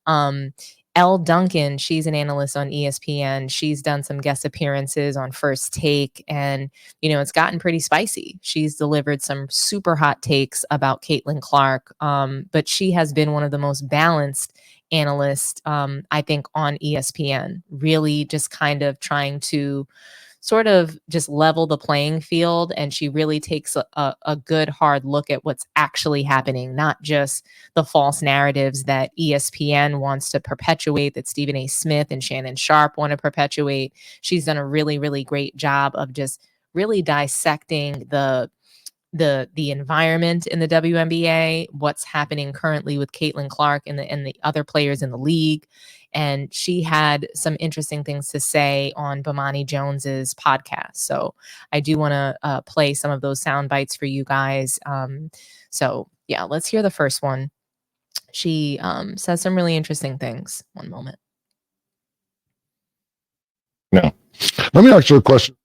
Elle Duncan, she's an analyst on ESPN. She's done some guest appearances on First Take, and it's gotten pretty spicy. She's delivered some super hot takes about Caitlin Clark, but she has been one of the most balanced analysts, I think, on ESPN. Really, just kind of trying to sort of just level the playing field. And she really takes a good hard look at what's actually happening, not just the false narratives that ESPN wants to perpetuate, that Stephen A. Smith and Shannon Sharp want to perpetuate. She's done a really, really great job of just really dissecting the environment in the WNBA, what's happening currently with Caitlin Clark and the other players in the league. And she had some interesting things to say on Bomani Jones's podcast. So I do want to play some of those sound bites for you guys. So yeah, let's hear the first one. She says some really interesting things. One moment. No. Let me ask you a question.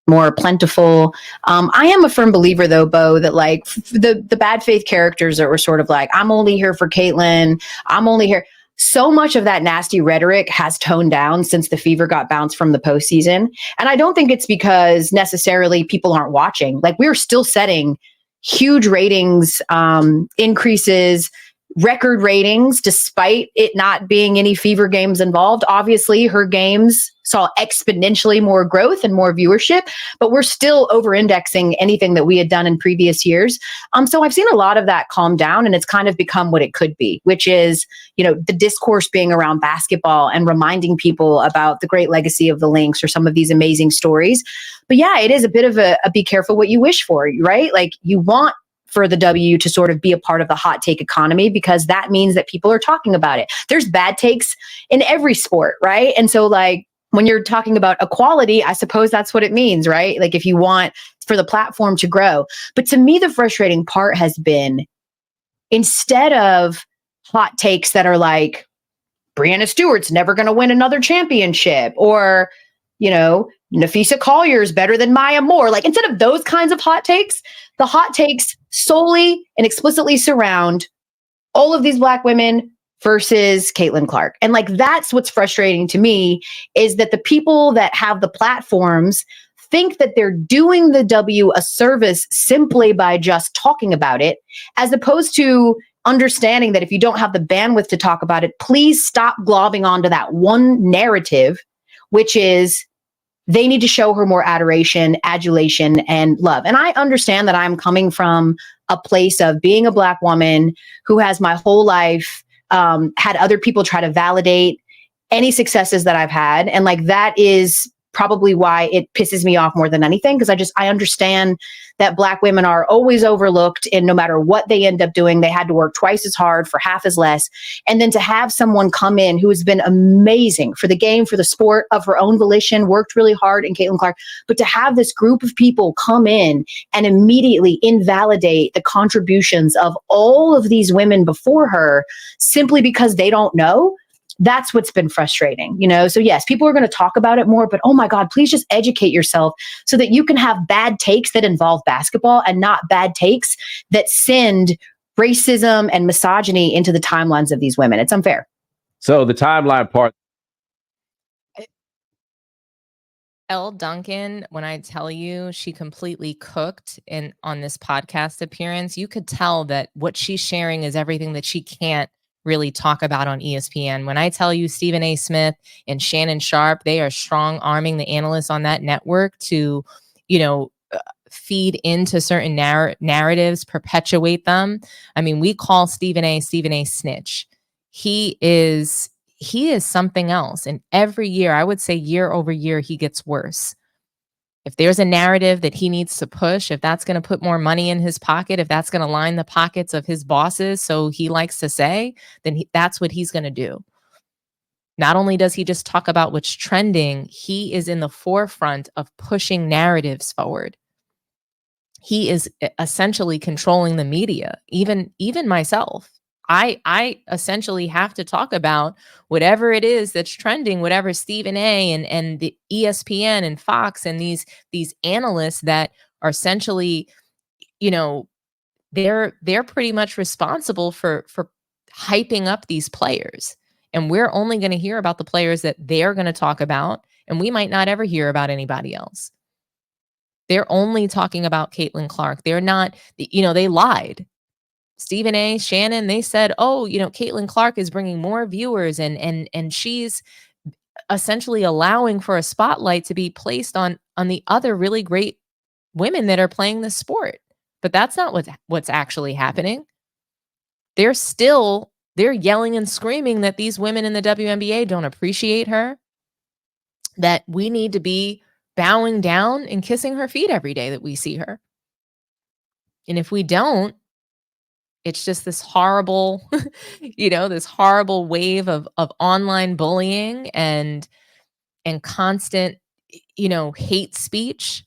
More plentiful. I am a firm believer, though, Bo, that like the bad faith characters that were sort of like, I'm only here for Caitlin. I'm only here. So much of that nasty rhetoric has toned down since the Fever got bounced from the postseason. And I don't think it's because necessarily people aren't watching. Like, we're still setting huge ratings increases, record ratings, despite it not being any Fever games involved. Obviously, her games saw exponentially more growth and more viewership, but we're still over-indexing anything that we had done in previous years. So I've seen a lot of that calm down, and it's kind of become what it could be, which is, the discourse being around basketball and reminding people about the great legacy of the Lynx or some of these amazing stories. But yeah, it is a bit of a be careful what you wish for, right? Like, you want for the W to sort of be a part of the hot take economy, because that means that people are talking about it. There's bad takes in every sport, right? And so, like, when you're talking about equality, I suppose that's what it means, right? Like, if you want for the platform to grow. But to me, the frustrating part has been, instead of hot takes that are like, Breanna Stewart's never going to win another championship, or, Nafisa Collier's better than Maya Moore. Like, instead of those kinds of hot takes, the hot takes solely and explicitly surround all of these Black women versus Caitlin Clark. And like, that's what's frustrating to me, is that the people that have the platforms think that they're doing the W a service simply by just talking about it, as opposed to understanding that if you don't have the bandwidth to talk about it, please stop globbing onto that one narrative, which is they need to show her more adoration, adulation, and love. And I understand that I'm coming from a place of being a Black woman who has my whole life had other people try to validate any successes that I've had. And like, that is probably why it pisses me off more than anything, because I understand that Black women are always overlooked, and no matter what they end up doing, they had to work twice as hard for half as less. And then to have someone come in who has been amazing for the game, for the sport, of her own volition, worked really hard in Caitlin Clark, but to have this group of people come in and immediately invalidate the contributions of all of these women before her simply because they don't know, that's what's been frustrating, So yes, people are going to talk about it more, but oh my God, please just educate yourself so that you can have bad takes that involve basketball and not bad takes that send racism and misogyny into the timelines of these women. It's unfair. So the timeline part. Elle Duncan, when I tell you she completely cooked on this podcast appearance, you could tell that what she's sharing is everything that she can't really talk about on ESPN. When I tell you Stephen A. Smith and Shannon Sharp, they are strong arming the analysts on that network to, feed into certain narratives, perpetuate them. I mean, we call Stephen A. Snitch. He is something else. And every year, I would say year over year, he gets worse. If there's a narrative that he needs to push, if that's going to put more money in his pocket, if that's going to line the pockets of his bosses, so he likes to say, then that's what he's going to do. Not only does he just talk about what's trending, he is in the forefront of pushing narratives forward. He is essentially controlling the media, even myself. I essentially have to talk about whatever it is that's trending, whatever Stephen A. and the ESPN and Fox and these analysts that are essentially, they're pretty much responsible for hyping up these players. And we're only going to hear about the players that they're going to talk about, and we might not ever hear about anybody else. They're only talking about Caitlin Clark. They're not, they lied. Stephen A, Shannon, they said, oh, Caitlin Clark is bringing more viewers and she's essentially allowing for a spotlight to be placed on the other really great women that are playing the sport. But that's not what's actually happening. They're yelling and screaming that these women in the WNBA don't appreciate her, that we need to be bowing down and kissing her feet every day that we see her. And if we don't, it's just this horrible, this horrible wave of online bullying and constant, hate speech.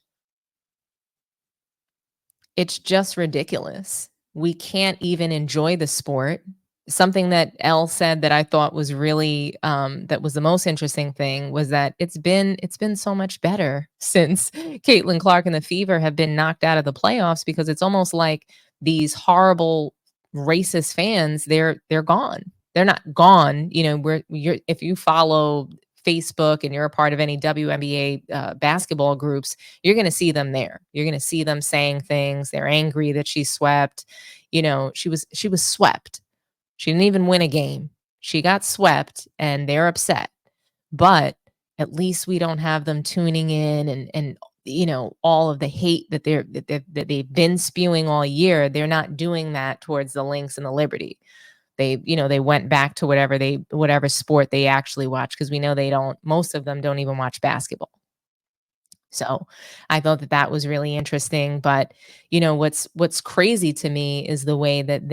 It's just ridiculous. We can't even enjoy the sport. Something that Elle said that I thought was really that was the most interesting thing was that it's been so much better since Caitlin Clark and the Fever have been knocked out of the playoffs, because it's almost like these horrible racist fans, they're gone. They're not gone. If you follow Facebook and you're a part of any WNBA basketball groups, you're going to see them there. You're going to see them saying things. They're angry that she swept. She was swept. She didn't even win a game. She got swept and they're upset. But at least we don't have them tuning in and all of the hate that they've been spewing all year. They're not doing that towards the Lynx and the Liberty. They went back to whatever sport they actually watch, because we know most of them don't even watch basketball. So I thought that was really interesting. But what's crazy to me is the way that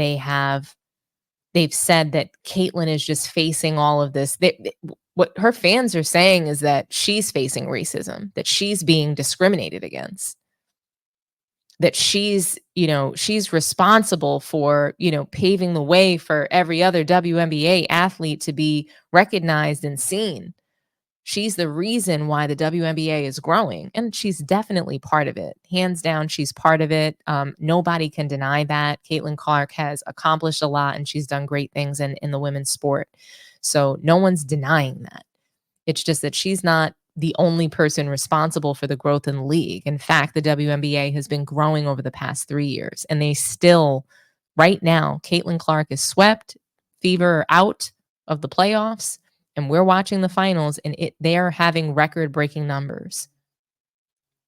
they've said that Caitlin is just facing all of this. What her fans are saying is that she's facing racism, that she's being discriminated against, that she's responsible for, paving the way for every other WNBA athlete to be recognized and seen. She's the reason why the WNBA is growing, and she's definitely part of it. Hands down, she's part of it. Nobody can deny that. Caitlin Clark has accomplished a lot, and she's done great things in the women's sport. So no one's denying that. It's just that she's not the only person responsible for the growth in the league. In fact, the WNBA has been growing over the past 3 years, and they still, right now, Caitlin Clark is swept, Fever are out of the playoffs, and we're watching the finals, and they are having record-breaking numbers.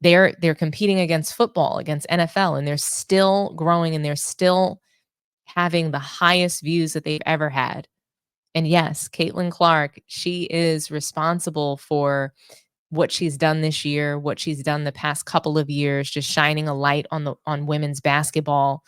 They're competing against football, against NFL, and they're still growing, and they're still having the highest views that they've ever had. And yes, Caitlin Clark, she is responsible for what she's done this year, what she's done the past couple of years, just shining a light on women's basketball.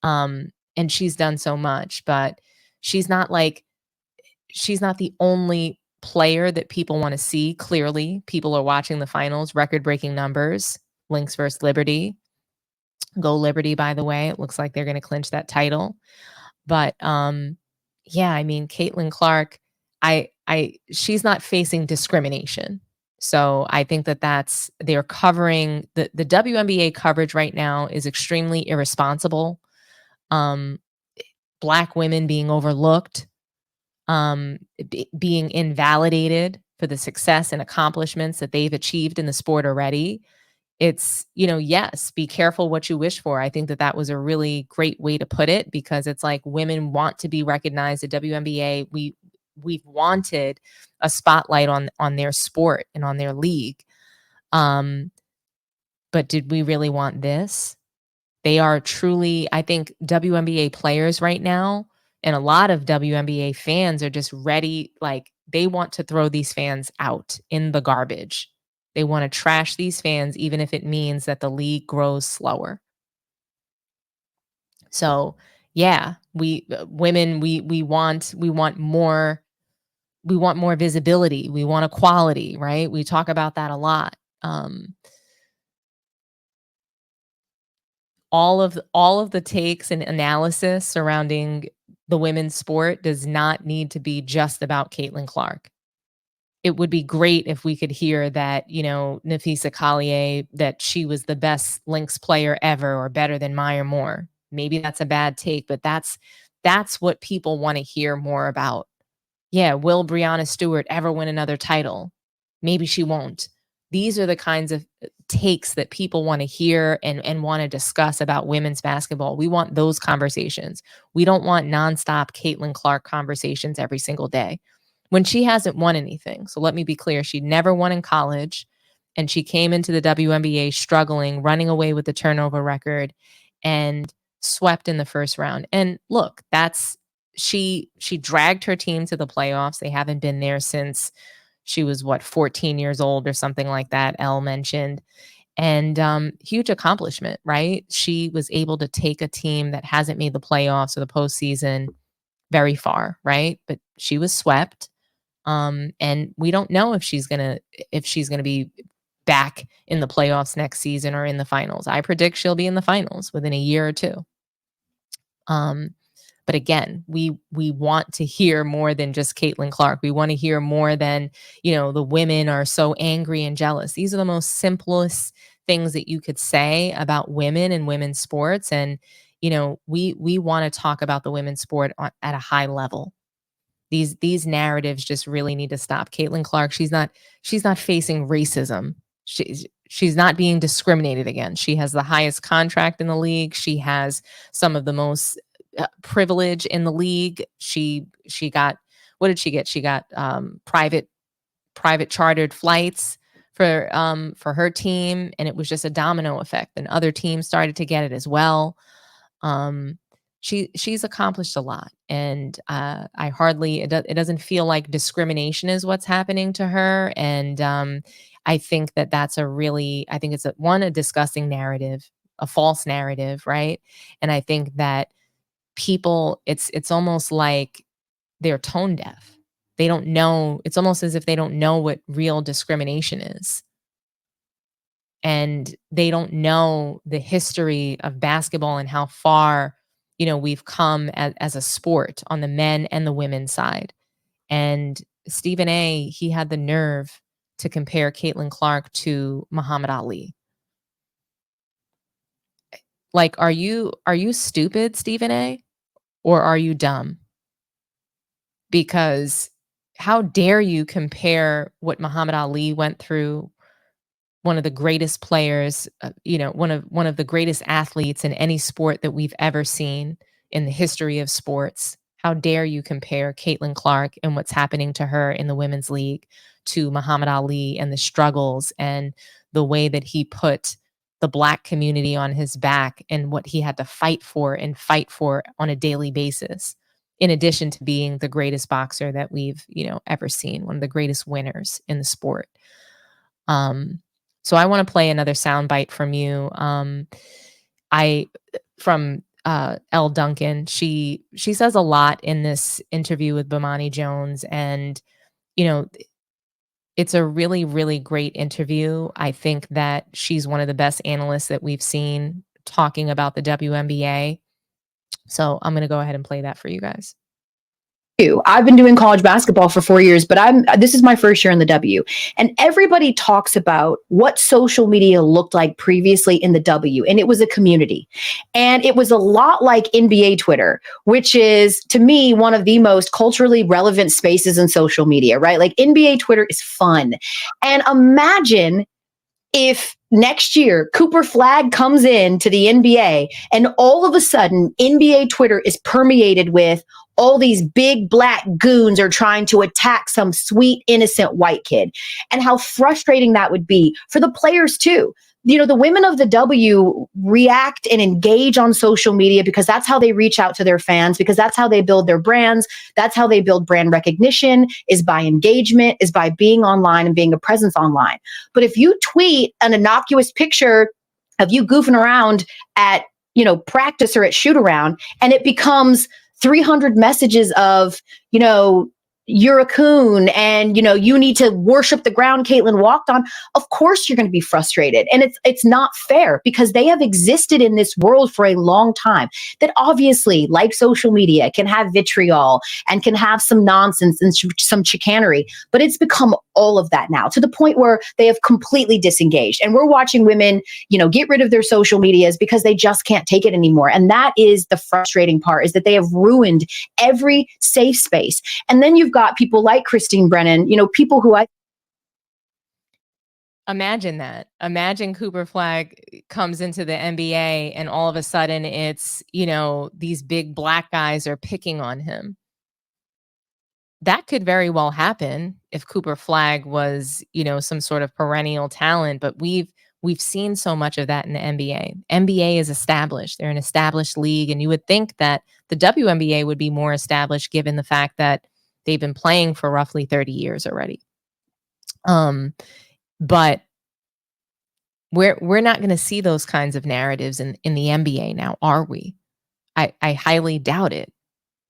And she's done so much, but she's not the only player that people want to see. Clearly, people are watching the finals, record-breaking numbers, Lynx versus Liberty. Go Liberty, by the way. It looks like they're going to clinch that title. But yeah, I mean, Caitlin Clark, she's not facing discrimination. So I think they're covering the WNBA coverage right now is extremely irresponsible. Black women being overlooked, being invalidated for the success and accomplishments that they've achieved in the sport already. It's, yes, be careful what you wish for. I think that was a really great way to put it, because it's like women want to be recognized at WNBA. We've wanted a spotlight on their sport and on their league. But did we really want this? They are truly, I think, WNBA players right now, and a lot of WNBA fans are just ready. Like, they want to throw these fans out in the garbage. They want to trash these fans, even if it means that the league grows slower. So, yeah, women, we want more. We want more visibility. We want equality, right? We talk about that a lot. All of the takes and analysis surrounding the women's sport does not need to be just about Caitlin Clark. It would be great if we could hear that, Napheesa Collier, that she was the best Lynx player ever, or better than Maya Moore. Maybe that's a bad take, but that's what people want to hear more about. Yeah, will Breonna Stewart ever win another title? Maybe she won't. These are the kinds of takes that people want to hear and want to discuss about women's basketball. We want those conversations. We don't want nonstop Caitlin Clark conversations every single day when she hasn't won anything. So let me be clear. She never won in college, and she came into the WNBA struggling, running away with the turnover record, and swept in the first round. And look, she dragged her team to the playoffs. They haven't been there since she was 14 years old or something like that, Elle mentioned. And huge accomplishment, right? She was able to take a team that hasn't made the playoffs or the postseason very far, right? But she was swept. And we don't know if she's gonna be back in the playoffs next season or in the finals. I predict she'll be in the finals within a year or two. But again, we want to hear more than just Caitlin Clark. We want to hear more than, the women are so angry and jealous. These are the most simplest things that you could say about women and women's sports. And, we want to talk about the women's sport at a high level. These narratives just really need to stop. Caitlin Clark, she's not facing racism. She's not being discriminated against. She has the highest contract in the league. She has some of the most privilege in the league. She got, what did she get? She got private chartered flights for her team, and it was just a domino effect, and other teams started to get it as well. She's accomplished a lot, and it doesn't feel like discrimination is what's happening to her. And I think that's I think it's a disgusting narrative, a false narrative, right? And I think that people, it's almost like they're tone deaf. They don't know. It's almost as if they don't know what real discrimination is. And they don't know the history of basketball and how far, we've come as a sport on the men and the women's side. And Stephen A., he had the nerve to compare Caitlin Clark to Muhammad Ali. Like, are you stupid, Stephen A.? Or are you dumb? Because how dare you compare what Muhammad Ali went through, one of the greatest players, one of the greatest athletes in any sport that we've ever seen in the history of sports. How dare you compare Caitlin Clark and what's happening to her in the women's league to Muhammad Ali and the struggles and the way that he put the Black community on his back and what he had to fight for on a daily basis, in addition to being the greatest boxer that we've, ever seen, one of the greatest winners in the sport. So I want to play another soundbite from you. From Elle Duncan. She says a lot in this interview with Bomani Jones, and, it's a really, really great interview. I think that she's one of the best analysts that we've seen talking about the WNBA. So I'm going to go ahead and play that for you guys. I've been doing college basketball for 4 years, but this is my first year in the W. And everybody talks about what social media looked like previously in the W, and it was a community. And it was a lot like NBA Twitter, which is, to me, one of the most culturally relevant spaces in social media, right? Like, NBA Twitter is fun. And imagine if next year Cooper Flagg comes in to the NBA and all of a sudden NBA Twitter is permeated with all these big Black goons are trying to attack some sweet, innocent white kid, and how frustrating that would be for the players too. The women of the W react and engage on social media because that's how they reach out to their fans, because that's how they build their brands. That's how they build brand recognition, is by engagement, is by being online and being a presence online. But if you tweet an innocuous picture of you goofing around at, practice or at shoot around, and it becomes 300 messages of, you're a coon and, you need to worship the ground Caitlin walked on, of course you're going to be frustrated. And it's not fair, because they have existed in this world for a long time that obviously, like social media, can have vitriol and can have some nonsense and some chicanery, but it's become all of that now, to the point where they have completely disengaged. And we're watching women, get rid of their social medias because they just can't take it anymore. And that is the frustrating part, is that they have ruined every safe space. And then you've got people like Christine Brennan, people who Imagine that. Imagine Cooper Flag comes into the NBA and all of a sudden it's, these big black guys are picking on him. That could very well happen if Cooper Flag was, some sort of perennial talent, but we've seen so much of that in the NBA. NBA is established. They're an established league, and you would think that the WNBA would be more established given the fact that they've been playing for roughly 30 years already. But we're not going to see those kinds of narratives in the NBA now, are we? I highly doubt it.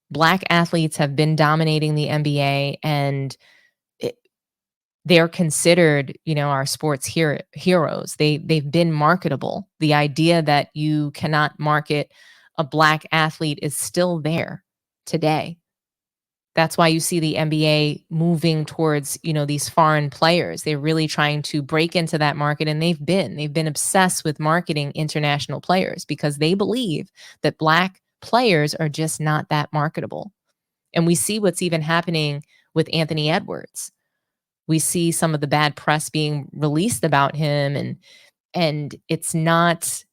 Black athletes have been dominating the NBA, and they're considered, our sports heroes. They've been marketable. The idea that you cannot market a black athlete is still there today. That's why you see the NBA moving towards, these foreign players. They're really trying to break into that market, and they've been obsessed with marketing international players because they believe that black players are just not that marketable. And we see what's even happening with Anthony Edwards. We see some of the bad press being released about him, and it's not,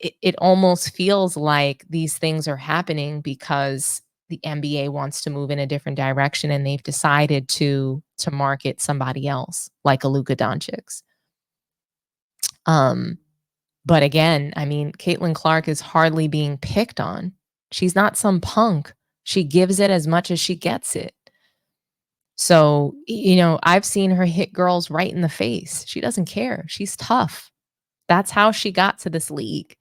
it almost feels like these things are happening because the NBA wants to move in a different direction, and they've decided to market somebody else, like a Luka Doncic. But again, Caitlin Clark is hardly being picked on. She's not some punk. She gives it as much as she gets it. So, I've seen her hit girls right in the face. She doesn't care. She's tough. That's how she got to this league,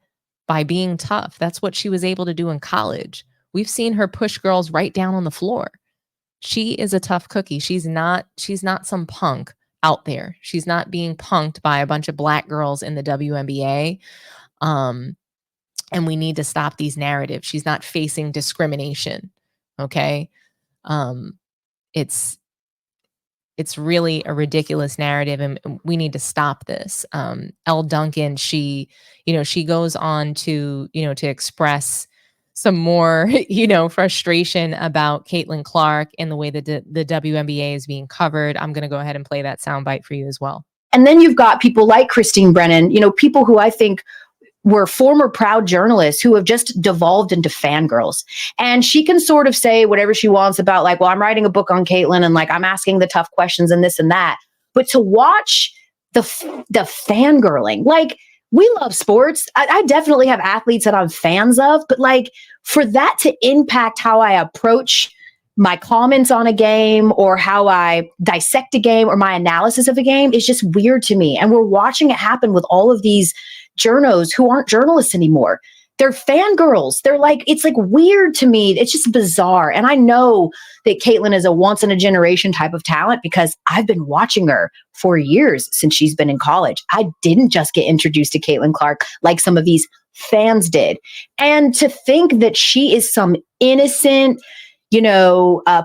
by being tough. That's what she was able to do in college. We've seen her push girls right down on the floor. She is a tough cookie. She's not some punk out there. She's not being punked by a bunch of black girls in the WNBA. And we need to stop these narratives. She's not facing discrimination. Okay. It's really a ridiculous narrative, and we need to stop this. Elle Duncan, she goes on to express some more, frustration about Caitlin Clark and the way that the WNBA is being covered. I'm going to go ahead and play that soundbite for you as well. And then you've got people like Christine Brennan, people who I think were former proud journalists who have just devolved into fangirls. And she can sort of say whatever she wants about, like, well, I'm writing a book on Caitlin, and like, I'm asking the tough questions and this and that. But to watch the fangirling, like, we love sports. I definitely have athletes that I'm fans of, but like, for that to impact how I approach my comments on a game or how I dissect a game or my analysis of a game is just weird to me. And we're watching it happen with all of these journos who aren't journalists anymore. They're fangirls. They're like, it's like weird to me. It's just bizarre. And I know that Caitlin is a once in a generation type of talent because I've been watching her for years since she's been in college. I didn't just get introduced to Caitlin Clark like some of these fans did. And to think that she is some innocent,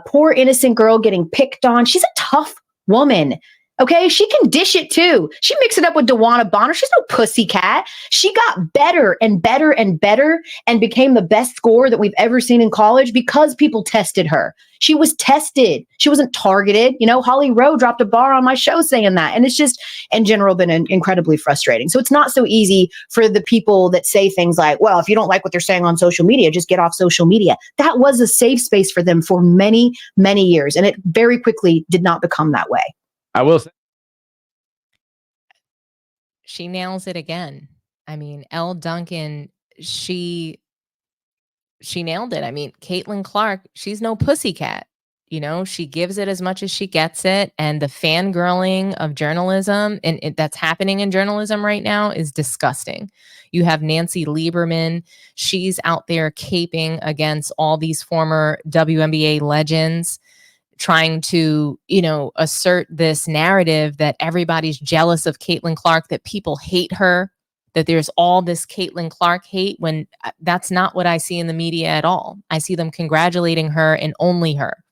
poor innocent girl getting picked on. She's a tough woman. Okay, she can dish it too. She mixed it up with DeWanna Bonner. She's no pussycat. She got better and better and better and became the best scorer that we've ever seen in college because people tested her. She was tested. She wasn't targeted. Holly Rowe dropped a bar on my show saying that. And it's just, in general, been incredibly frustrating. So it's not so easy for the people that say things like, well, if you don't like what they're saying on social media, just get off social media. That was a safe space for them for many, many years. And it very quickly did not become that way. I will say, she nails it again. Elle Duncan, she nailed it. Caitlin Clark, she's no pussycat. She gives it as much as she gets it. And the fangirling of journalism, and that's happening in journalism right now, is disgusting. You have Nancy Lieberman. She's out there caping against all these former WNBA legends, trying to, assert this narrative that everybody's jealous of Caitlin Clark, that people hate her, that there's all this Caitlin Clark hate, when that's not what I see in the media at all. I see them congratulating her and only her.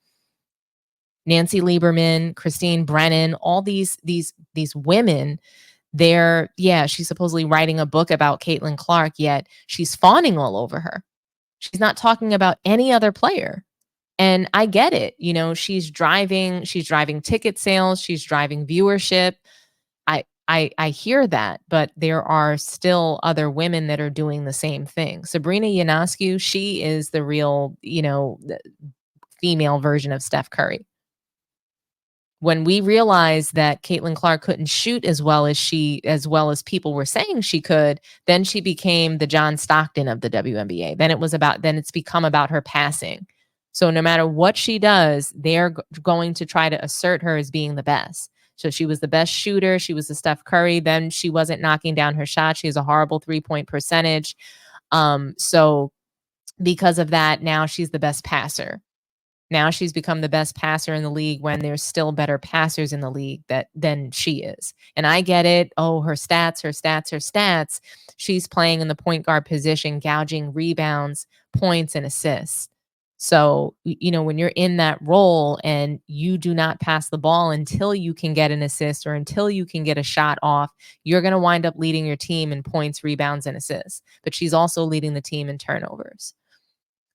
Nancy Lieberman, Christine Brennan, all these women, she's supposedly writing a book about Caitlin Clark, yet she's fawning all over her. She's not talking about any other player. And I get it. She's driving ticket sales, she's driving viewership. I hear that, but there are still other women that are doing the same thing. Sabrina Ionescu, she is the real, the female version of Steph Curry. When we realized that Caitlin Clark couldn't shoot as well as people were saying she could, then she became the John Stockton of the WNBA. Then it's become about her passing. So no matter what she does, they're going to try to assert her as being the best. So she was the best shooter. She was the Steph Curry. Then she wasn't knocking down her shot. She has a horrible 3-point percentage. So because of that, now she's the best passer. Now she's become the best passer in the league when there's still better passers in the league than she is. And I get it. Oh, her stats. She's playing in the point guard position, gouging rebounds, points, and assists. So, when you're in that role and you do not pass the ball until you can get an assist or until you can get a shot off, you're going to wind up leading your team in points, rebounds, and assists. But she's also leading the team in turnovers.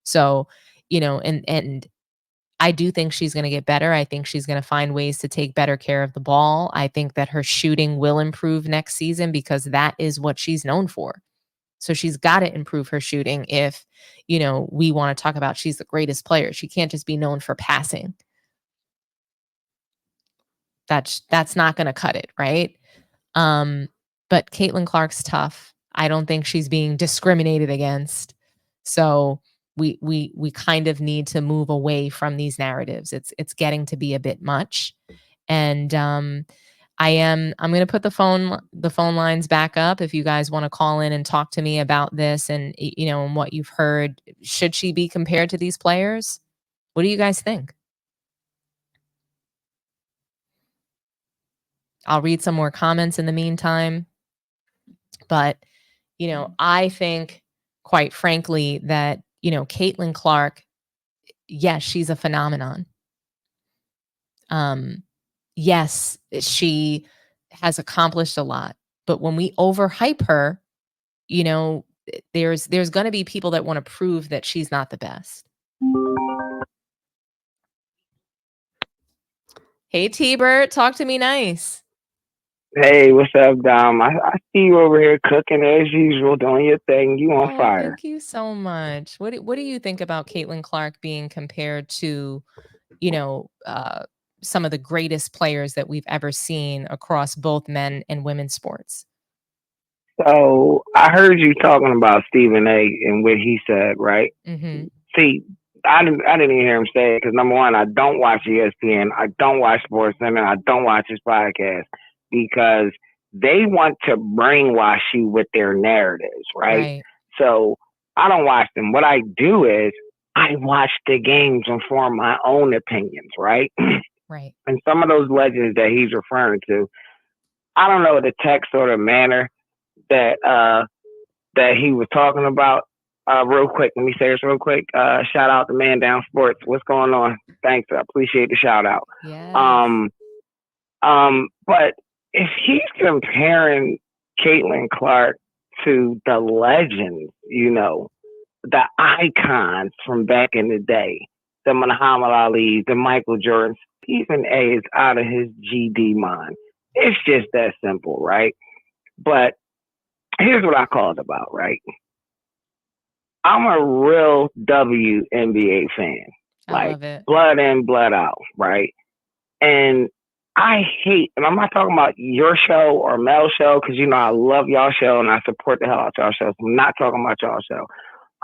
So, and I do think she's going to get better. I think she's going to find ways to take better care of the ball. I think that her shooting will improve next season because that is what she's known for. So she's got to improve her shooting if, we want to talk about she's the greatest player. She can't just be known for passing. That's not going to cut it, right? But Caitlin Clark's tough. I don't think she's being discriminated against. So we kind of need to move away from these narratives. It's getting to be a bit much. And I'm going to put the phone lines back up if you guys want to call in and talk to me about this and and what you've heard. Should she be compared to these players? What do you guys think? I'll read some more comments in the meantime. But I think, quite frankly, that Caitlin Clark, yes, she's a phenomenon. Yes, she has accomplished a lot, but when we overhype her, there's going to be people that want to prove that she's not the best. Hey, T-Bert, talk to me nice. Hey, what's up, Dom? I see you over here cooking as usual, doing your thing. You on fire. Thank you so much. What do you think about Caitlin Clark being compared to, some of the greatest players that we've ever seen across both men and women's sports? So I heard you talking about Stephen A. and what he said, right? Mm-hmm. See, I didn't even hear him say it because number one, I don't watch ESPN, I don't watch SportsCenter, I don't watch his podcast because they want to brainwash you with their narratives, right? So I don't watch them. What I do is I watch the games and form my own opinions, right? Right. And some of those legends that he's referring to, I don't know the text or the manner that he was talking about. Real quick, let me say this real quick. Shout out to mandownsports. What's going on? Thanks, I appreciate the shout out. Yes. But if he's comparing Caitlin Clark to the legends, the icons from back in the day, the Muhammad Ali, the Michael Jordan, Stephen A. is out of his GD mind. It's just that simple, right? But here's what I called about, right? I'm a real WNBA fan. I love it. Blood in, blood out, right? And I hate, and I'm not talking about your show or Mel's show, because I love y'all show and I support the hell out y'all show. So I'm not talking about y'all show.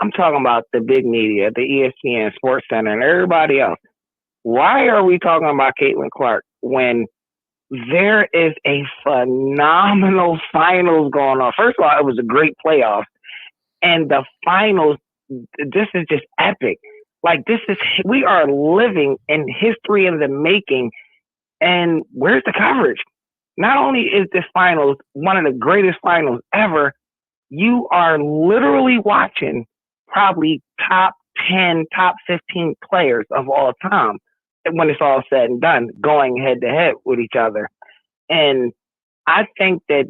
I'm talking about the big media, the ESPN, SportsCenter, and everybody else. Why are we talking about Caitlin Clark when there is a phenomenal finals going on? First of all, it was a great playoff. And the finals, this is just epic. We are living in history in the making. And where's the coverage? Not only is this finals one of the greatest finals ever, you are literally watching probably top 10, top 15 players of all time when it's all said and done, going head to head with each other. And I think that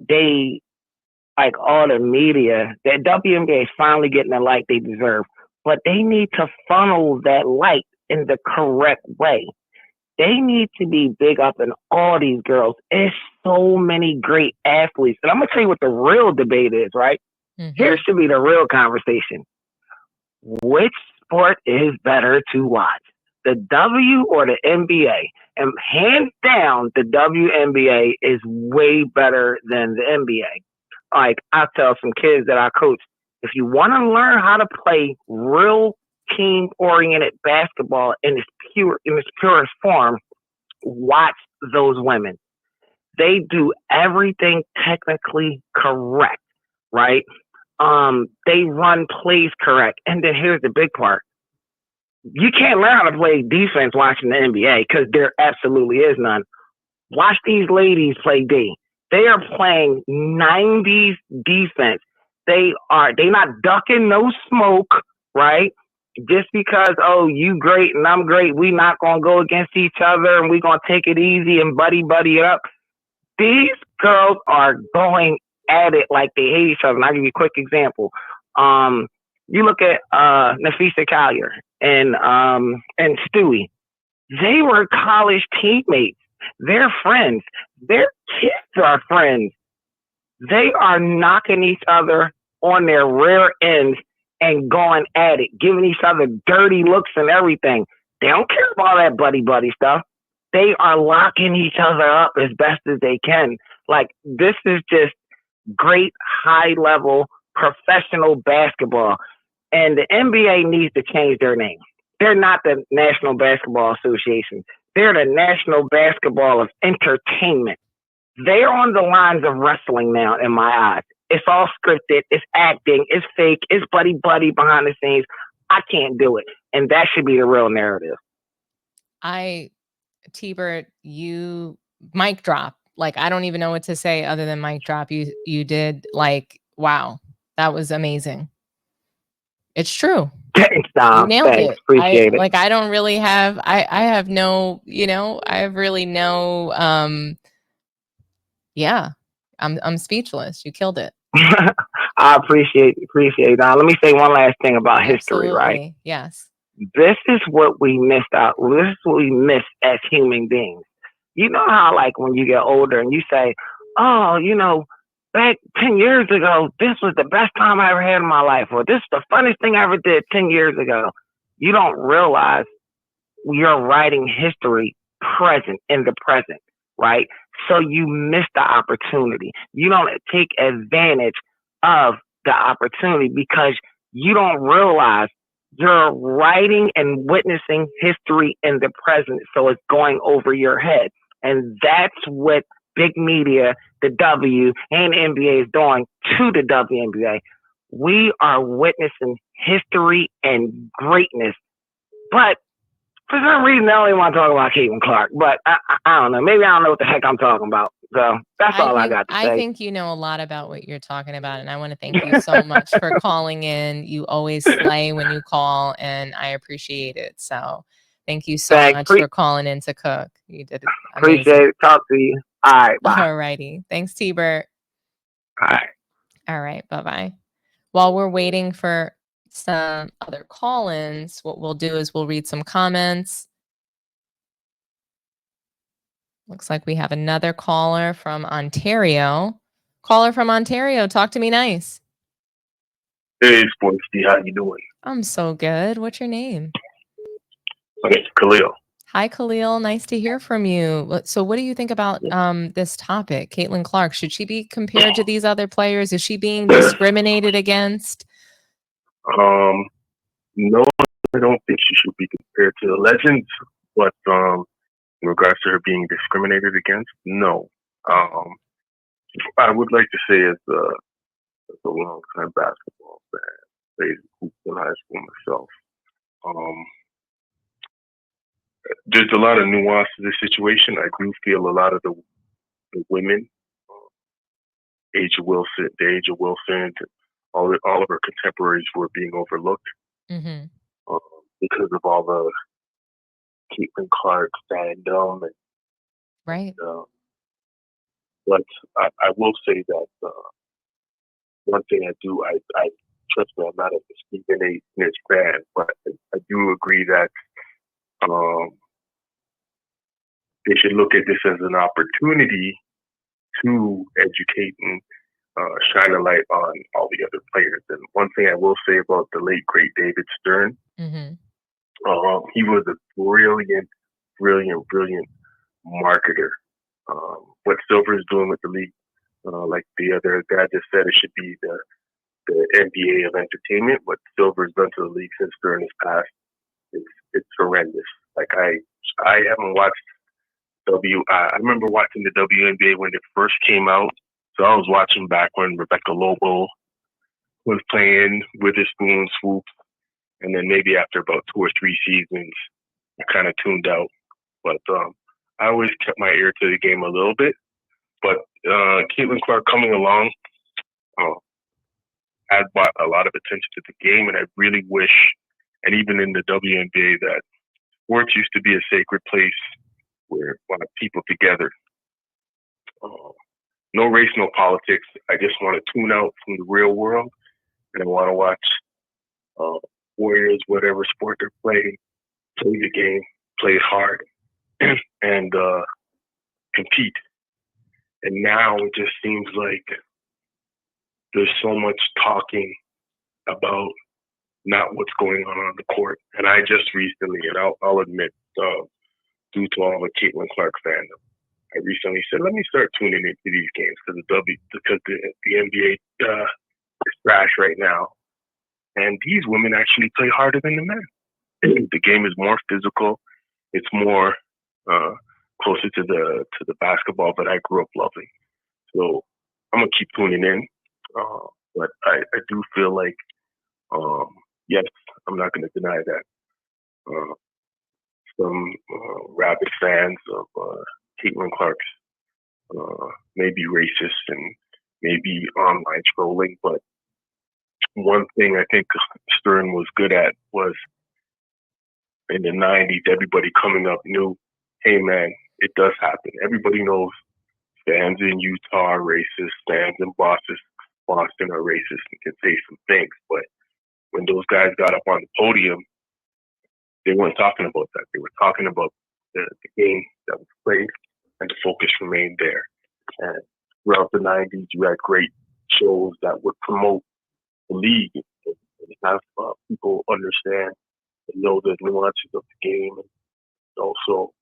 all the media, that WNBA is finally getting the light they deserve, but they need to funnel that light in the correct way. They need to be big up in all these girls. It's so many great athletes. And I'm going to tell you what the real debate is, right? Here should be the real conversation. Which sport is better to watch? The W or the NBA? And hands down, the WNBA is way better than the NBA. Like, I tell some kids that I coach, if you want to learn how to play real team-oriented basketball in its purest form, watch those women. They do everything technically correct, right? They run plays correct. And then here's the big part. You can't learn how to play defense watching the NBA because there absolutely is none. Watch these ladies play D. They are playing 90s defense. They not ducking no smoke, right? Just because, oh, you great and I'm great, we not going to go against each other and we going to take it easy and buddy it up. These girls are going at it like they hate each other. And I'll give you a quick example. You look at Nafisa Collier and Stewie. They were college teammates. They're friends. Their kids are friends. They are knocking each other on their rear ends and going at it, giving each other dirty looks and everything. They don't care about all that buddy stuff. They are locking each other up as best as they can. Like, this is just great high-level professional basketball. And the NBA needs to change their name. They're not the National Basketball Association. They're the National Basketball of Entertainment. They're on the lines of wrestling now, in my eyes. It's all scripted. It's acting. It's fake. It's buddy behind the scenes. I can't do it. And that should be the real narrative. T-Bert, you mic drop. Like, I don't even know what to say other than mic drop. You did, like, wow. That was amazing. It's true. Thanks, Dom. You nailed it. Appreciate it. Like, I don't really have, I have no, I have really no, yeah, I'm speechless. You killed it. I appreciate it. Now, let me say one last thing about history, right? Yes. This is what we missed out. This is what we miss as human beings. You know how, like, when you get older and you say, oh, back 10 years ago, this was the best time I ever had in my life, or this is the funniest thing I ever did 10 years ago. You don't realize you're writing history in the present, right? So you miss the opportunity. You don't take advantage of the opportunity because you don't realize you're writing and witnessing history in the present. So it's going over your head. And that's what big media, the W and NBA is doing to the WNBA. We are witnessing history and greatness. But for some reason, I only want to talk about Caitlin Clark. But I don't know. Maybe I don't know what the heck I'm talking about. So that's all I got to say. I think you know a lot about what you're talking about. And I want to thank you so much for calling in. You always slay when you call, and I appreciate it. So thank you so much for calling in to Cook. You did it. Appreciate it. Talk to you. All right. Bye. All righty. Thanks, T-Bert. All right. All right. Bye-bye. While we're waiting for some other call-ins, what we'll do is we'll read some comments. Looks like we have another caller from Ontario. Caller from Ontario, talk to me nice. Hey, Sportsy, how you doing? I'm so good. What's your name? My name's Khalil. Hi, Khalil. Nice to hear from you. So what do you think about this topic? Caitlin Clark, should she be compared to these other players? Is she being discriminated against? No, I don't think she should be compared to the legends, but in regards to her being discriminated against, no. I would like to say as a long-time basketball fan, played hoops in high school myself, there's a lot of nuance to this situation. I do feel a lot of the women, A'ja Wilson, all of her contemporaries were being overlooked because of all the Caitlin Clark fandom. Right. But I will say that one thing I trust me, I'm not a discriminationist fan, but I do agree that they should look at this as an opportunity to educate and shine a light on all the other players. And one thing I will say about the late, great David Stern, he was a brilliant marketer. What Silver is doing with the league, like the other guy just said, it should be the NBA of entertainment. What Silver's done to the league since Stern has passed, it's horrendous. Like I haven't watched I remember watching the WNBA when it first came out. So I was watching back when Rebecca Lobo was playing Witherspoon, Swoop, and then maybe after about 2 or 3 seasons, I kind of tuned out. But I always kept my ear to the game a little bit. But Caitlin Clark coming along has brought a lot of attention to the game, and I really wish, and even in the WNBA, that sports used to be a sacred place where people together. No race, no politics. I just want to tune out from the real world, and I want to watch Warriors, whatever sport they're playing, play the game, play it hard, and compete. And now it just seems like there's so much talking about not what's going on the court. And I just recently, and I'll admit, due to all the Caitlin Clark fandom, I recently said, let me start tuning into these games because the NBA is trash right now. And these women actually play harder than the men. The game is more physical. It's more closer to the basketball that I grew up loving. So I'm gonna keep tuning in. But I do feel like, yes, I'm not gonna deny that some rabid fans of Caitlin Clark's may be racist and maybe online trolling. But one thing I think Stern was good at was in the 90s, everybody coming up knew, hey man, it does happen. Everybody knows fans in Utah are racist, fans in Boston are racist and can say some things. But when those guys got up on the podium, they weren't talking about that. They were talking about the game that was played, and the focus remained there. And throughout the 90s, you had great shows that would promote the league and have people understand and know the nuances of the game, and also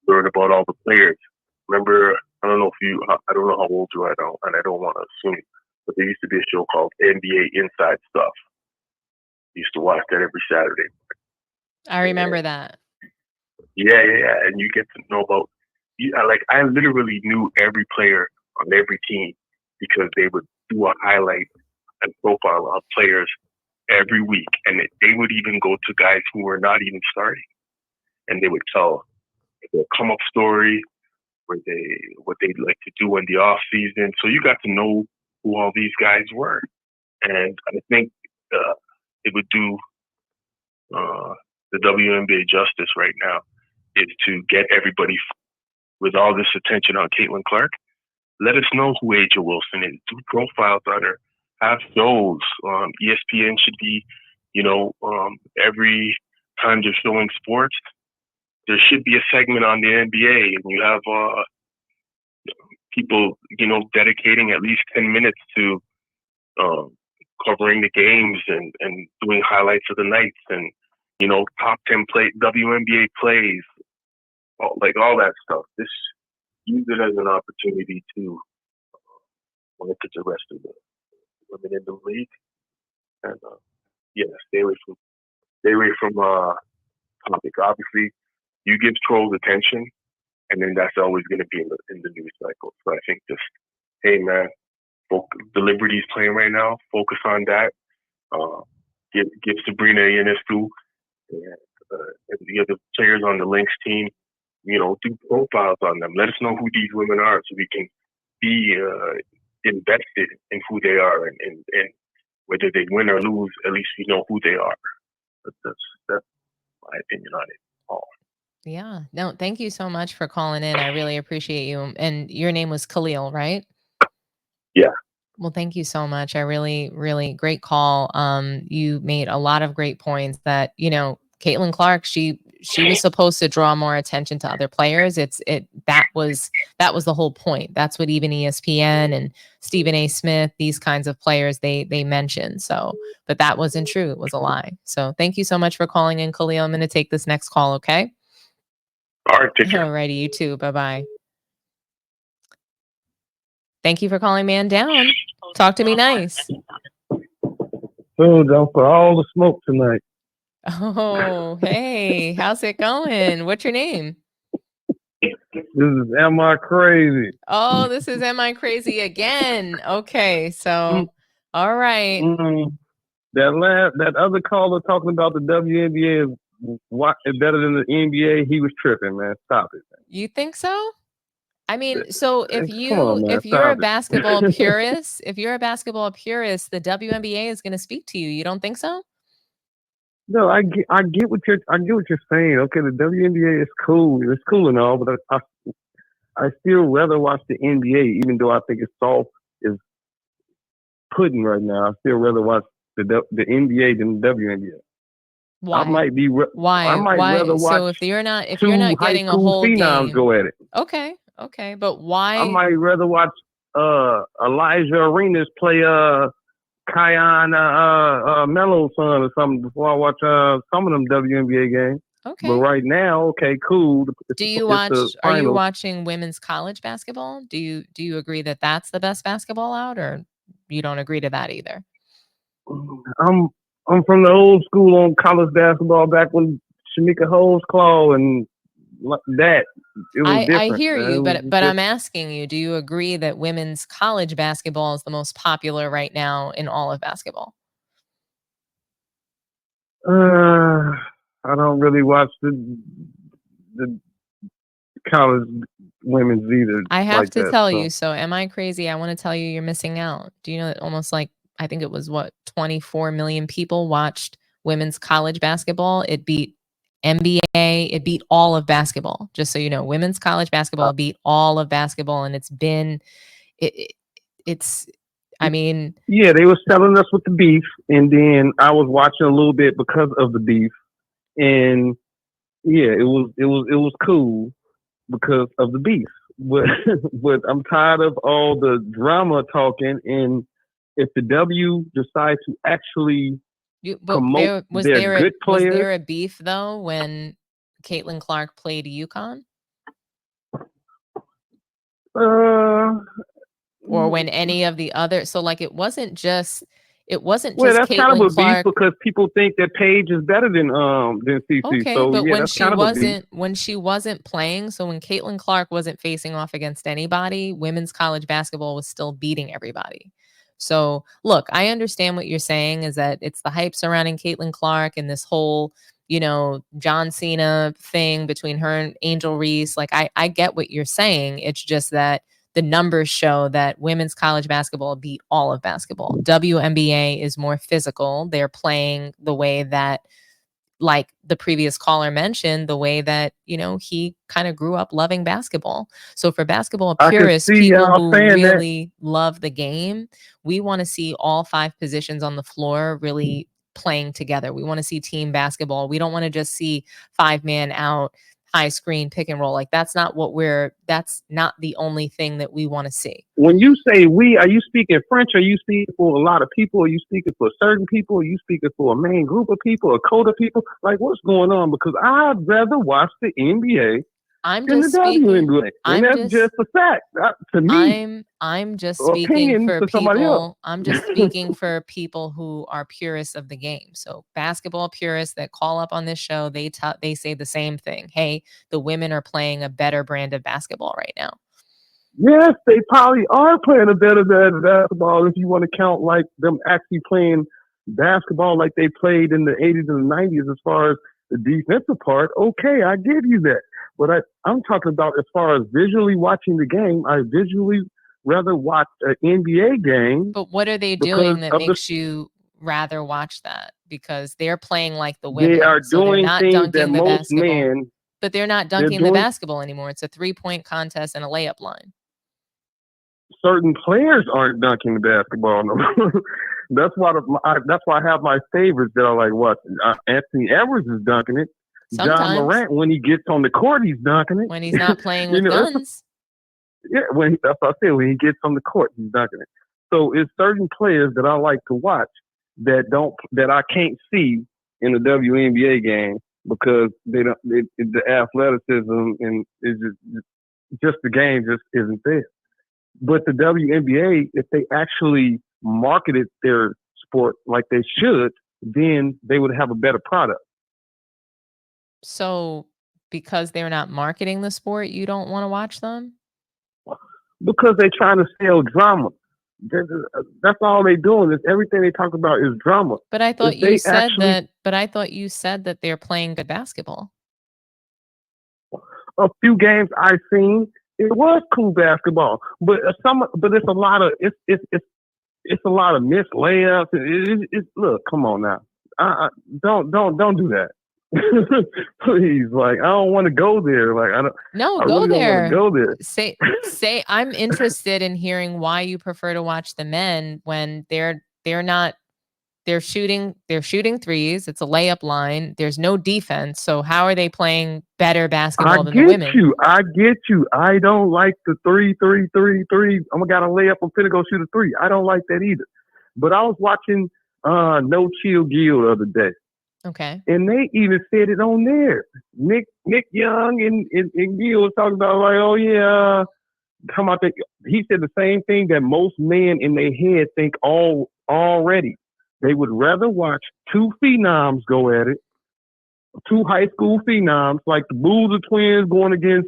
learn about all the players. Remember, I don't know how old you are, and I don't want to assume, but there used to be a show called NBA Inside Stuff. I used to watch that every Saturday. I remember that. Yeah. And you get to know about, I literally knew every player on every team because they would do a highlight and profile of players every week. And they would even go to guys who were not even starting. And they would tell their come up story, what they'd like to do in the off season. So you got to know who all these guys were. And I think it would do the WNBA justice right now is to get everybody, with all this attention on Caitlin Clark, let us know who Aja Wilson is. Do profiles on her. Have shows. ESPN should be, every time they're showing sports, there should be a segment on the NBA, and you have people, dedicating at least 10 minutes to covering the games and doing highlights of the nights and, top 10 WNBA plays, all that stuff. Use it as an opportunity to look at the rest of the women in the league, and stay away from topic. Obviously, you give trolls attention, and then that's always going to be in the news cycle. So I think just, hey man, the Liberty's playing right now. Focus on that. Give Sabrina Ionescu and the other players on the Lynx team, do profiles on them. Let us know who these women are so we can be invested in who they are, and whether they win or lose, at least we know who they are. That's my opinion on it. Yeah. No, thank you so much for calling in. I really appreciate you. And your name was Khalil, right? Yeah. Well, thank you so much. I really, really great call. You made a lot of great points that, Caitlin Clark, she she was supposed to draw more attention to other players. That was the whole point. That's what even ESPN and Stephen A. Smith, these kinds of players, they mentioned. So, but that wasn't true. It was a lie. So thank you so much for calling in, Khalil. I'm going to take this next call. Okay. All right, take care. All righty, you too. Bye-bye. Thank you for calling Man Down. Talk to me nice. Food down for all the smoke tonight. Oh, hey, how's it going? What's your name? This is Am I Crazy? Oh, this is Am I Crazy again? Okay, so all right. That other caller talking about the WNBA is better than the NBA. He was tripping, man. Stop it. Man. You think so? I mean, so if man, you're a stop it. basketball purist, the WNBA is going to speak to you. You don't think so? No, I get what you're saying. Okay, the WNBA is cool. It's cool and all, but I still rather watch the NBA, even though I think it's soft as pudding right now. I still rather watch the NBA than the WNBA. Why? I might be. Why? I might rather watch. So if you're not getting a whole phenoms game, go at it. Okay, but why? I might rather watch Elijah Arenas play Kion Melo's son or something before I watch some of them WNBA games. Okay. But right now, okay, cool. Do you watch? Are you watching women's college basketball? Do you agree that that's the best basketball out, or you don't agree to that either? I'm from the old school on college basketball back when Shamika Holmes-Claw and that. It was different. I hear you, but I'm asking you, do you agree that women's college basketball is the most popular right now in all of basketball? I don't really watch the college women's either. I have to tell you, so am I crazy? I want to tell you you're missing out. Do you know that almost I think it was 24 million people watched women's college basketball. It beat NBA, it beat all of basketball. Just so you know, women's college basketball beat all of basketball, and I mean, yeah, they were selling us with the beef, and then I was watching a little bit because of the beef, and yeah, it was cool because of the beef. But I'm tired of all the drama talking, and if the W decides to actually promote their good players. Was there a beef though when Caitlin Clark played UConn? Or when any of the other, so it wasn't just that's Caitlin kind of a Clark. beef because people think that Paige is better than CC. Okay, so but yeah, when she wasn't playing, so when Caitlin Clark wasn't facing off against anybody, women's college basketball was still beating everybody. So look, I understand what you're saying is that it's the hype surrounding Caitlin Clark and this whole, John Cena thing between her and Angel Reese. I get what you're saying. It's just that the numbers show that women's college basketball beat all of basketball. WNBA is more physical. They're playing the way that, like the previous caller mentioned, the way that, he kind of grew up loving basketball. So for basketball purists, people who really love the game, we want to see all 5 positions on the floor really playing together. We want to see team basketball. We don't want to just see 5-man out, high screen, pick and roll. That's not the only thing that we want to see. When you say we, are you speaking French? Are you speaking for a lot of people? Are you speaking for certain people? Are you speaking for a main group of people, a code of people? What's going on? Because I'd rather watch the NBA than the WNBA. And that's just a fact. To me, I'm just speaking for people. I'm just speaking for people who are purists of the game. So basketball purists that call up on this show, they say the same thing. Hey, the women are playing a better brand of basketball right now. Yes, they probably are playing a better brand of basketball if you want to count them actually playing basketball like they played in the 80s and the 90s as far as the defensive part. Okay, I give you that. But I'm talking about as far as visually watching the game, I visually rather watch an NBA game. But what are they doing that makes you rather watch that? Because they're playing like the women. They are doing things that most men. But they're not dunking the basketball anymore. It's a 3-point contest and a layup line. Certain players aren't dunking the basketball no more. That's why I have my favorites that are like what Anthony Edwards is dunking it. John Sometimes. Morant, when he gets on the court, he's dunking it. When he's not playing You with know, guns. Yeah, that's what I said. When he gets on the court, he's dunking it. So it's certain players that I like to watch that I can't see in the WNBA game because the athleticism and it's just the game just isn't there. But the WNBA, if they actually marketed their sport like they should, then they would have a better product. So because they're not marketing the sport, you don't want to watch them? Because they're trying to sell drama. That's all they're doing. Is everything they talk about is drama. But I thought you said that. But I thought you said that they're playing good basketball. A few games I've seen, it was cool basketball, but it's a lot of it's a lot of missed layups. Look, come on now, don't do that. Please, like I don't want to go there. Like I don't. No, I go really there. Don't want to go there. Say. I'm interested in hearing why you prefer to watch the men when they're not. They're shooting threes. It's a layup line. There's no defense. So how are they playing better basketball than the women? I get you. I don't like the three. I'm gonna layup. I'm finna go shoot a three. I don't like that either. But I was watching No Chill Gill the other day. Okay. And they even said it on there. Nick Young and Gill was talking about like, oh yeah, come out there. He said the same thing that most men in their head think already. They would rather watch two phenoms go at it, two high school phenoms like the Boozer twins going against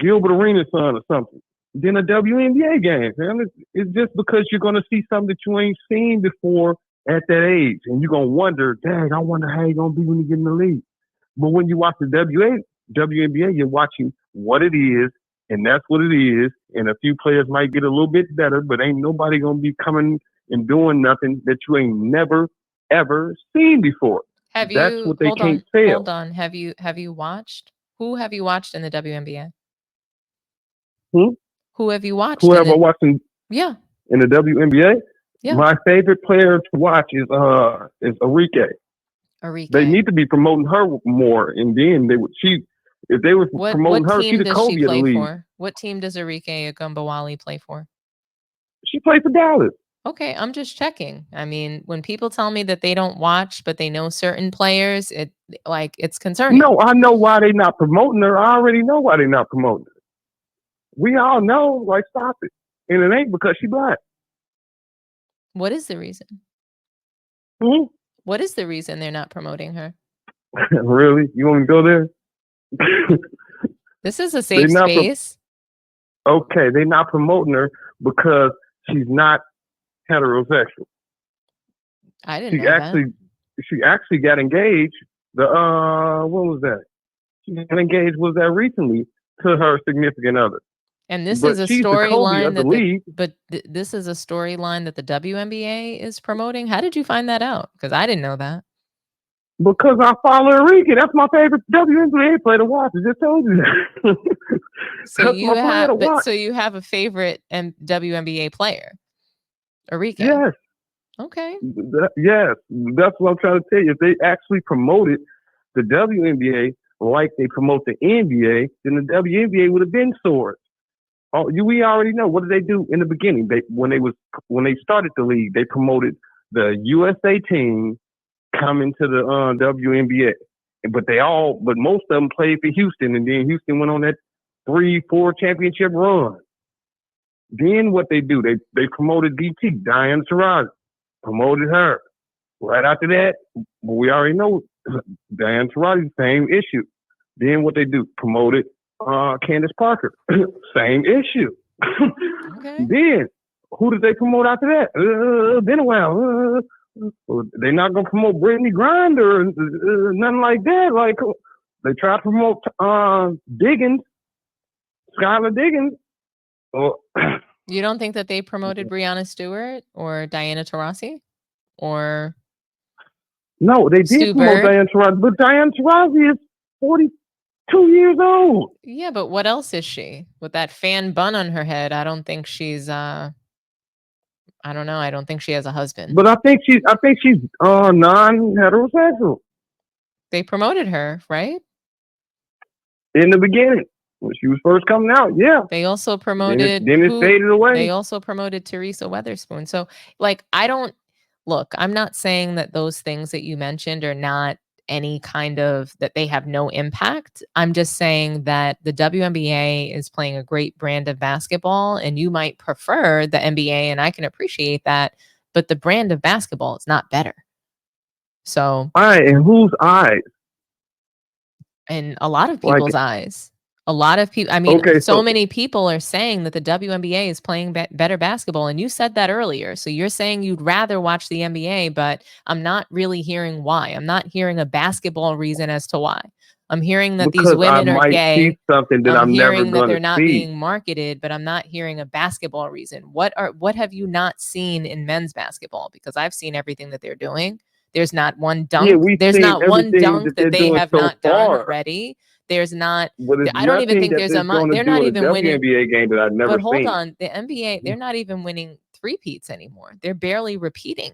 Gilbert Arenas' son or something, than a WNBA game. Man. It's just because you're going to see something that you ain't seen before at that age. And you're going to wonder, dang, I wonder how you're going to be when you get in the league. But when you watch the WNBA, you're watching what it is, and that's what it is. And a few players might get a little bit better, but ain't nobody going to be coming and doing nothing that you ain't never, ever seen before. That's what they can't sell. Hold on. Have you watched? Who have you watched in the WNBA? Who have you watched? Who have I watched in the WNBA? Yeah. My favorite player to watch is Arike. They need to be promoting her more, and then if they were promoting her, she's the Kobe of the league. For? What team does Arike Agumbawali play for? She plays for Dallas. Okay, I'm just checking. I mean, when people tell me that they don't watch, but they know certain players, it's concerning. No, I know why they're not promoting her. I already know why they're not promoting her. We all know, like, stop it. And it ain't because she's black. What is the reason? What is the reason they're not promoting her? Really? You want me to go there? This is a safe space. Okay, they're not promoting her because she's not heterosexual. I didn't know that. She actually got engaged. What was that? She got engaged recently to her significant other. And this is a storyline this is a storyline that the WNBA is promoting. How did you find that out? Because I didn't know that. Because I follow Enrique. That's my favorite WNBA player to watch. I just told you that. So you have a favorite WNBA player, Enrique. Yes. Okay. Yes, that's what I'm trying to tell you. If they actually promoted the WNBA like they promote the NBA, then the WNBA would have been swords. We already know. What did they do in the beginning? When they started the league, they promoted the USA team coming to the WNBA. But most of them played for Houston, and then Houston went on that 3-4 championship run. Then what they do? They promoted DT, Diana Taurasi, promoted her. Right after that, we already know Diana Taurasi, same issue. Then what they do? Promoted Candace Parker, same issue. Okay. Then who did they promote after that? Been a while. They're not gonna promote Britne Griner, nothing like that. Like they try to promote Diggins, Skylar Diggins. You don't think that they promoted Breanna Stewart or Diana Taurasi or? No, they did promote Diana Taurasi, but Diana Taurasi is 42 years old. Yeah, but what else is she? With that fan bun on her head, I don't think she's I don't know. I don't think she has a husband. But I think she's non-heterosexual. They promoted her, right? In the beginning, when she was first coming out, yeah. They also promoted Then it faded away. They also promoted Teresa Weatherspoon. So, like, I'm not saying that those things that you mentioned are not any kind of, that they have no impact. I'm just saying that the WNBA is playing a great brand of basketball, and you might prefer the NBA, and I can appreciate that, but the brand of basketball is not better. So, all right, in whose eyes? In a lot of people's eyes. A lot of people, I mean, so many people are saying that the WNBA is playing better basketball. And you said that earlier. So you're saying you'd rather watch the NBA, but I'm not really hearing why. I'm not hearing a basketball reason as to why. I'm hearing that these women are gay. See something that I'm hearing never that they're not see. being marketed, but I'm not hearing a basketball reason. What have you not seen in men's basketball? Because I've seen everything that they're doing. There's not one dunk. There's not one dunk that they have not done already. There's not. I don't even think there's a. They're not even winning. WNBA game that I've never seen. But hold on, the NBA, they're not even winning three-peats anymore. They're barely repeating.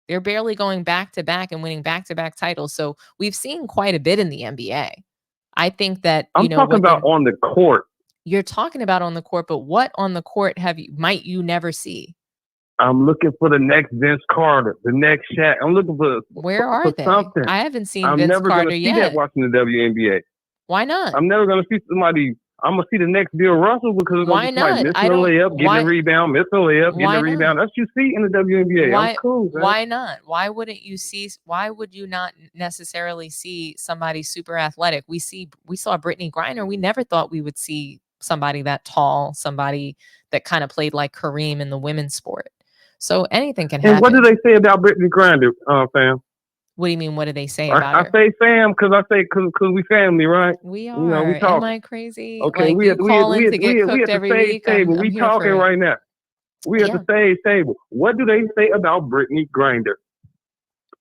They're barely going back to back and winning back-to-back titles. So we've seen quite a bit in the NBA. I think that I'm talking about on the court. You're talking about on the court, but what on the court might you never see? I'm looking for the next Vince Carter, the next Shaq. I'm looking for where are they? Something. I haven't seen I'm Vince never Carter see yet. That watching the WNBA. Why not? I'm never gonna see somebody. I'm gonna see the next Bill Russell because why not? Missing a layup, getting a rebound, missing a layup, getting a rebound. That's what you see in the WNBA. Why, I'm cool. Man. Why not? Why wouldn't you see? Why would you not necessarily see somebody super athletic? We saw Britne Griner. We never thought we would see somebody that tall, somebody that kind of played like Kareem in the women's sport. So anything can happen. And what do they say about Britne Griner, fam? What do you mean? What do they say about her? I say fam because we family, right? We are. You know, we talk. Am I crazy? Okay, like, we at the same table. We talking right now. We at the same table. What do they say about Britne Griner?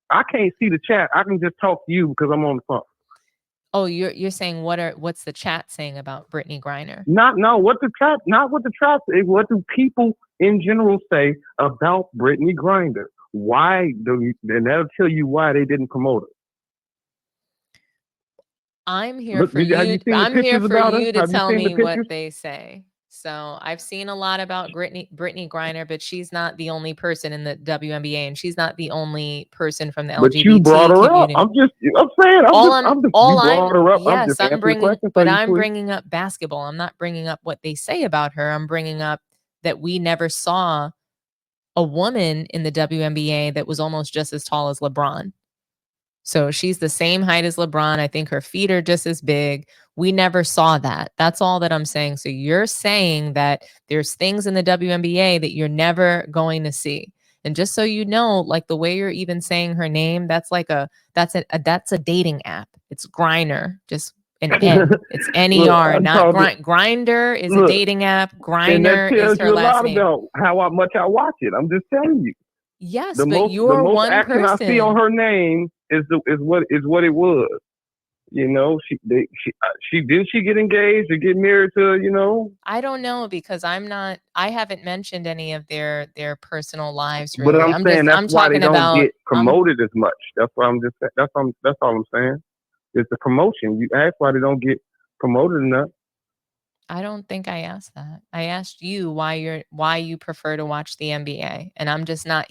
I can't see the chat. I can just talk to you because I'm on the phone. Oh, you're saying what's the chat saying about Britne Griner? Not what the chat say. What do people in general say about Britne Griner? Why and that'll tell you why they didn't promote her. I'm here for you. I'm here for you to tell me what they say. So I've seen a lot about Britne Griner, but she's not the only person in the WNBA, and she's not the only person from the LGBT community. But you brought her up. I'm bringing up basketball. I'm not bringing up what they say about her. I'm bringing up that we never saw a woman in the WNBA that was almost just as tall as LeBron. So she's the same height as LeBron. I think her feet are just as big. We never saw that. That's all that I'm saying. So you're saying that there's things in the WNBA that you're never going to see. And just so you know, like the way you're even saying her name, that's a dating app. It's Griner. Just an N. It's N-E-R, not Grindr is a dating app. Griner is her last name. About how much I watch it. I'm just telling you. Yes, but you're one person. I see on her name is what it was. You know, she did she get engaged or get married to, you know? I don't know because I haven't mentioned any of their personal lives really. But I'm saying that's why they don't get promoted as much. That's what I'm just saying. That's all I'm saying. It's the promotion. You ask why they don't get promoted enough. I don't think I asked that. I asked you why you prefer to watch the NBA, and I'm just not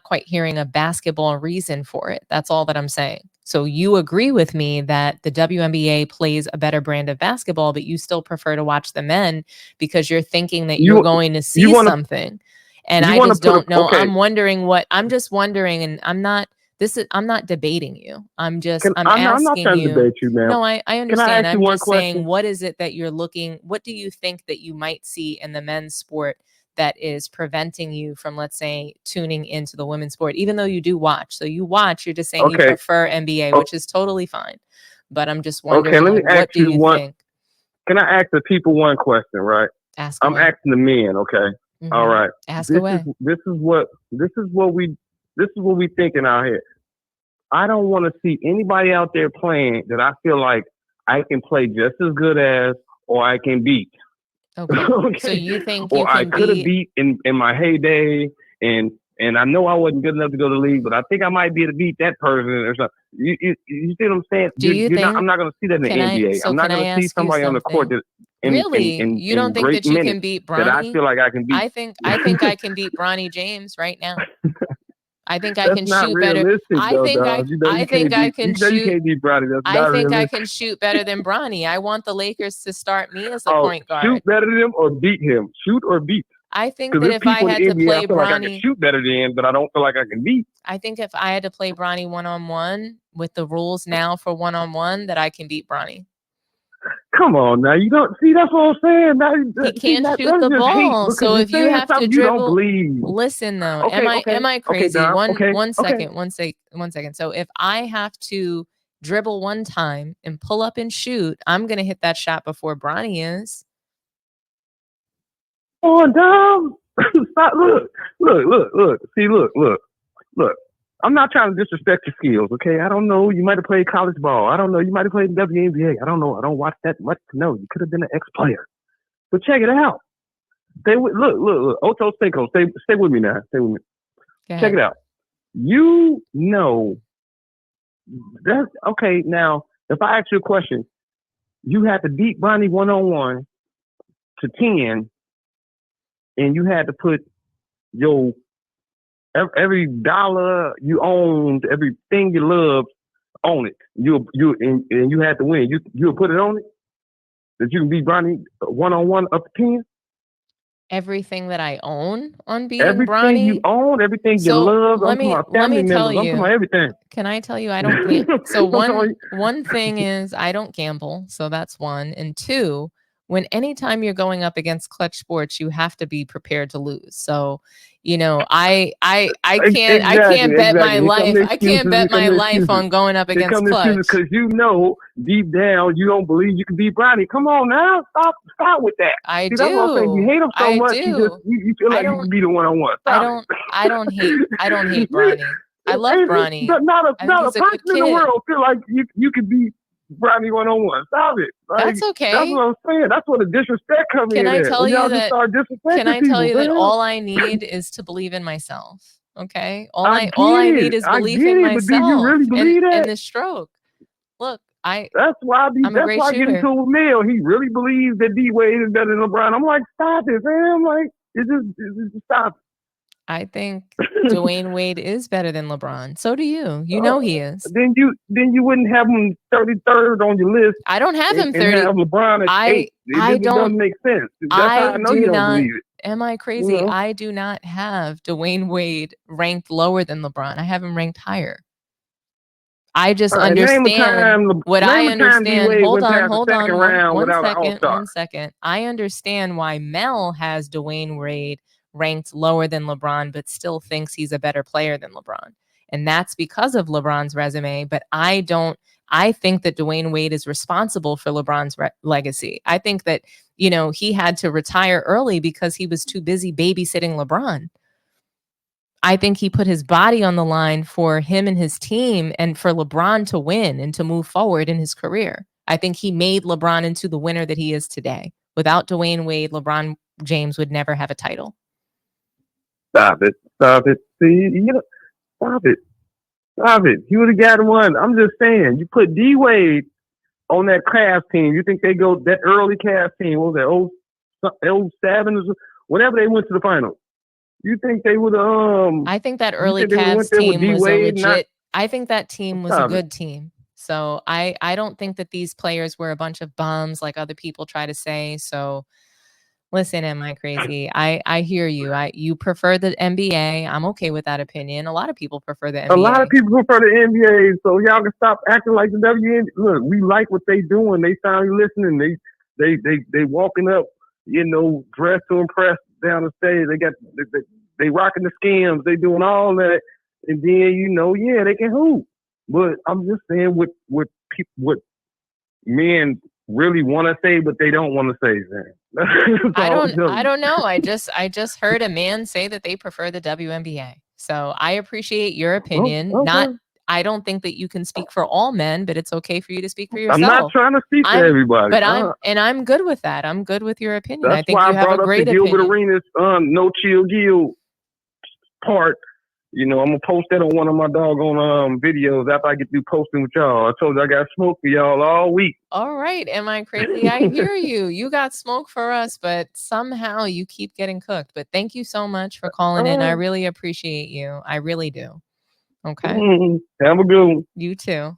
quite hearing a basketball reason for it. That's all that I'm saying. So you agree with me that the WNBA plays a better brand of basketball, but you still prefer to watch the men because you're thinking that you're going to see something. And I just don't know. Okay. I'm just wondering, and I'm not debating you. I'm asking I'm not trying to debate you, man. No, I understand. I'm just saying, what is it that you're what do you think that you might see in the men's sport that is preventing you from, let's say, tuning into the women's sport, even though you do watch? So you watch, you're just saying you prefer NBA, which is totally fine. But I'm just wondering, let me what do you think? Can I ask the people one question, right? I'm asking the men, okay? Mm-hmm. All right. Ask away. This is what we thinking out here. I don't want to see anybody out there playing that I feel like I can play just as good as, or I can beat. Okay. So you think or I could have beat in my heyday, and And I know I wasn't good enough to go to the league, but I think I might be able to beat that person or something. You see what I'm saying? Do you think? I'm not going to see that in the NBA. I'm not going to see somebody on the court that Really? You don't think that you can beat Bronny? That I feel like I can beat. I think I can beat Bronny James right now. I think I can not shoot better. I think I can shoot. You can't beat Bronny. That's I not think I realistic. can shoot better than Bronny. I want the Lakers to start me as a point guard. Shoot better than him or beat him. Shoot or beat. I think that if I had to play I feel Bronny, like I can shoot better than him, but I don't feel like I can beat. I think if I had to play Bronny one-on-one with the rules now for one-on-one, that I can beat Bronny. Come on now, you don't see. That's what I'm saying. Now, he can't shoot the ball. So if you have to dribble, listen though, am I crazy? One second. So if I have to dribble one time and pull up and shoot, I'm gonna hit that shot before Bronny is. Oh, Dom. Stop. Look. See, look. I'm not trying to disrespect your skills, okay? I don't know. You might have played college ball. I don't know. You might have played in WNBA. I don't know. I don't watch that much to know. You could have been an ex-player. But check it out. Look. Ocho Cinco. Stay with me now. Stay with me. Check it out. You know that's okay. Now, if I ask you a question, you had to beat Bronny 1-on-1 to 10, and you had to put your every dollar you owned, everything you loved, on it. You had to win. You put it on it that you can beat Bronny 1-on-1 up to 10. Everything that I own on beating everything Bronny. You own, everything you love. Let me tell you. I'm everything. Can I tell you? I don't. So one thing is I don't gamble. So that's one. And two, anytime you're going up against Clutch Sports, you have to be prepared to lose. So, I can't bet my life. I can't bet my life on going up against Clutch. Because deep down you don't believe you can beat Bronny. Come on now, stop with that. I do. That's what I'm saying. You hate him so much. You feel like you can beat him 1-on-1. I don't hate Bronny. I love Bronny. Not a person in the world feel like you can beat Bronny 1-on-1. Stop it. That's okay. That's what I'm saying. That's where the disrespect comes in. Can I tell you that man? all I need is to believe in myself? Okay. All I need is belief in myself. But do you really believe that? And the stroke. Look, that's why I get into it with Mel. He really believes that D Wade is better than LeBron. I'm like, stop it, man. I'm like, it's just stop it. I think Dwayne Wade is better than LeBron. So do you. You know he is. Then you wouldn't have him 33rd on your list. I don't have him 30. And have LeBron at 8. It doesn't make sense. That's how I know you don't believe it. Am I crazy? I do not have Dwayne Wade ranked lower than LeBron. I have him ranked higher. I just understand what I understand. Hold on. One second. I understand why Mel has Dwayne Wade ranked lower than LeBron, but still thinks he's a better player than LeBron. And that's because of LeBron's resume. But I think that Dwayne Wade is responsible for LeBron's legacy. I think that, he had to retire early because he was too busy babysitting LeBron. I think he put his body on the line for him and his team and for LeBron to win and to move forward in his career. I think he made LeBron into the winner that he is today. Without Dwayne Wade, LeBron James would never have a title. Stop it. See, stop it. He would have got one. I'm just saying, you put D Wade on that Cavs team. You think they go that early Cavs team? What was that? 07 or whenever they went to the finals. You think they would I think that early Cavs team was a legit. I think that team was a good team. So I don't think that these players were a bunch of bums like other people try to say. So listen, am I crazy? I hear you. You prefer the NBA. I'm okay with that opinion. A lot of people prefer the NBA. A lot of people prefer the NBA. So y'all can stop acting like the WNBA. Look, we like what they doing. They sound listening. They walking up, dressed to impress down the stage. They rocking the skims. They doing all that, and then they can hoop. But I'm just saying what men really want to say, but they don't want to say, man. I don't know. I just heard a man say that they prefer the WNBA. So I appreciate your opinion. Okay. I don't think that you can speak for all men, but it's okay for you to speak for yourself. I'm not trying to speak for everybody. But I'm good with that. I'm good with your opinion. That's I think why you have a great opinion. Gilbert Arenas, no chill Gil part, I'm gonna post that on one of my doggone videos after I get through posting with y'all. I told you I got smoke for y'all all week. All right. Am I crazy? I hear you. You got smoke for us, but somehow you keep getting cooked. But thank you so much for calling in. I really appreciate you. I really do. Okay. Have a good one. You too.